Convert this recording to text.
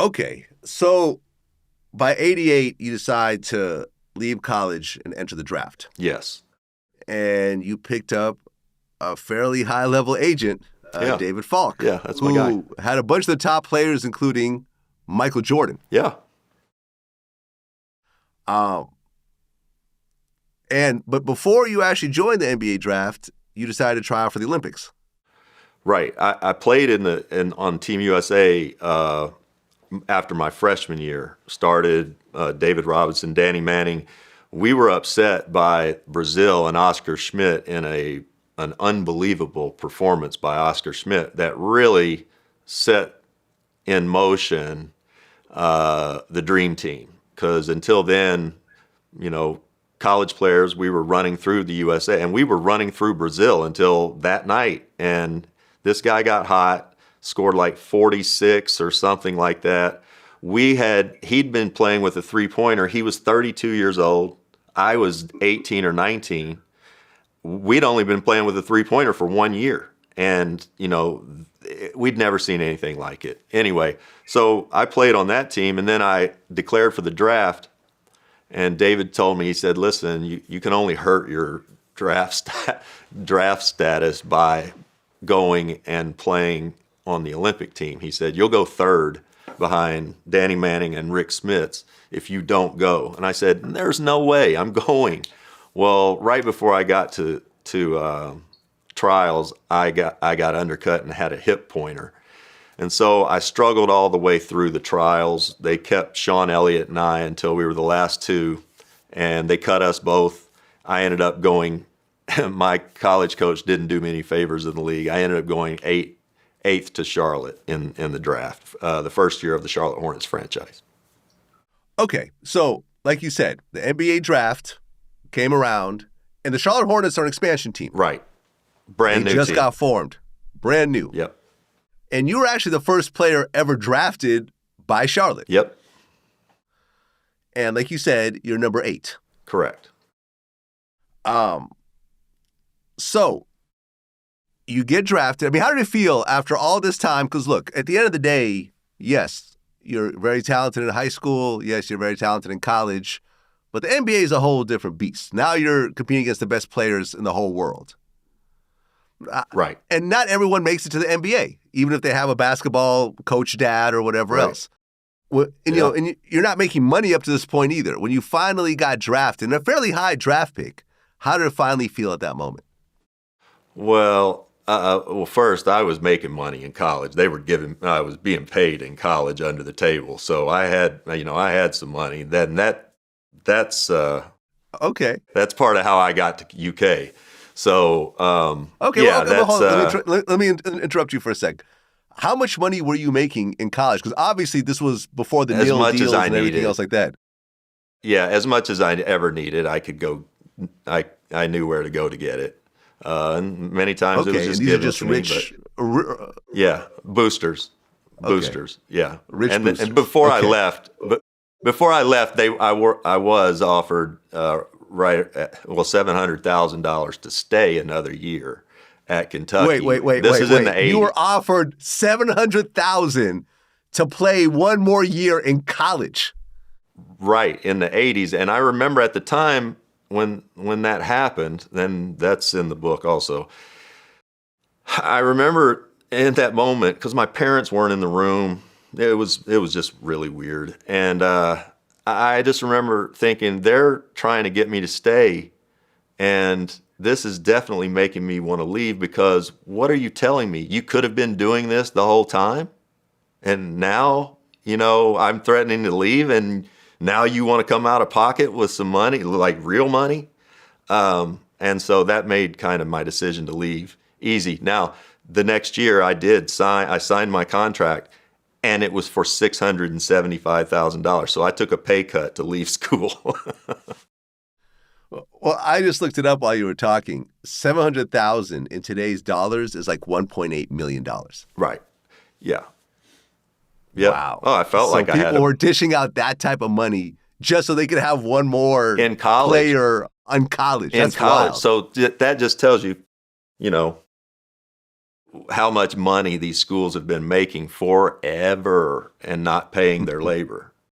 Okay, so by 88, you decide to leave college and enter the draft. Yes. And you picked up a fairly high-level agent, David Falk. Yeah, that's my guy. Who had a bunch of the top players, including Michael Jordan. Yeah. But before you actually joined the NBA draft, you decided to try out for the Olympics. Right. I played on Team USA after my freshman year. Started David Robinson, Danny Manning. We were upset by Brazil and Oscar Schmidt in an unbelievable performance by Oscar Schmidt that really set in motion the dream team. Because until then, college players, we were running through the USA, and we were running through Brazil until that night. And this guy got hot, scored like 46 or something like that. He'd been playing with a three-pointer. He was 32 years old. I was 18 or 19. We'd only been playing with a three-pointer for 1 year. And, we'd never seen anything like it. Anyway, so I played on that team, and then I declared for the draft. And David told me, he said, listen, you can only hurt your draft status by going and playing on the Olympic team. He said, you'll go third behind Danny Manning and Rick Smits if you don't go. And I said, there's no way, I'm going. Well, right before I got to trials, I got undercut and had a hip pointer. And so I struggled all the way through the trials. They kept Sean Elliott and I until we were the last two, and they cut us both. I ended up going, my college coach didn't do me any favors in the league. I ended up going eighth to Charlotte in the draft, the first year of the Charlotte Hornets franchise. Okay, so like you said, the NBA draft came around, and the Charlotte Hornets are an expansion team. Right. Brand new team. They just team. got formed. Brand new. Yep. And you were actually the first player ever drafted by Charlotte. Yep. And like you said, you're number 8. Correct. So you get drafted. I mean, how did it feel after all this time? Because look, at the end of the day, yes, you're very talented in high school. Yes, you're very talented in college. But the NBA is a whole different beast. Now you're competing against the best players in the whole world. Right. And not everyone makes it to the NBA, even if they have a basketball coach dad or whatever else. Well, and, and you're not making money up to this point either. When you finally got drafted, in a fairly high draft pick, how did it finally feel at that moment? Well, first I was making money in college. I was being paid in college under the table, so I had some money. Then that's okay. That's part of how I got to UK. So, okay, yeah, let me interrupt you for a sec. How much money were you making in college? Because obviously this was before the NIL deals and everything else like that. Yeah, as much as I ever needed, I could go. I knew where to go to get it, and many times it was just given to me. Yeah, boosters, yeah. Boosters. And before I left, I was offered $700,000 to stay another year at Kentucky. Wait. This is in the 80s. You were offered $700,000 to play one more year in college. Right, in the 80s. And I remember at the time when that happened, then that's in the book also. I remember in that moment, because my parents weren't in the room, it was just really weird. And I just remember thinking, they're trying to get me to stay, and this is definitely making me want to leave, because what are you telling me? You could have been doing this the whole time, and now, I'm threatening to leave, and now you want to come out of pocket with some money, like real money? And so that made kind of my decision to leave easy. Now, the next year I signed my contract, and it was for $675,000. So I took a pay cut to leave school. Well, I just looked it up while you were talking. $700,000 in today's dollars is like $1.8 million. Right. Yeah. Yeah. Wow. Oh, I felt like I had people were dishing out that type of money just so they could have one more in college player on college. That's in college. Wild. So that just tells you, how much money these schools have been making forever and not paying their labor.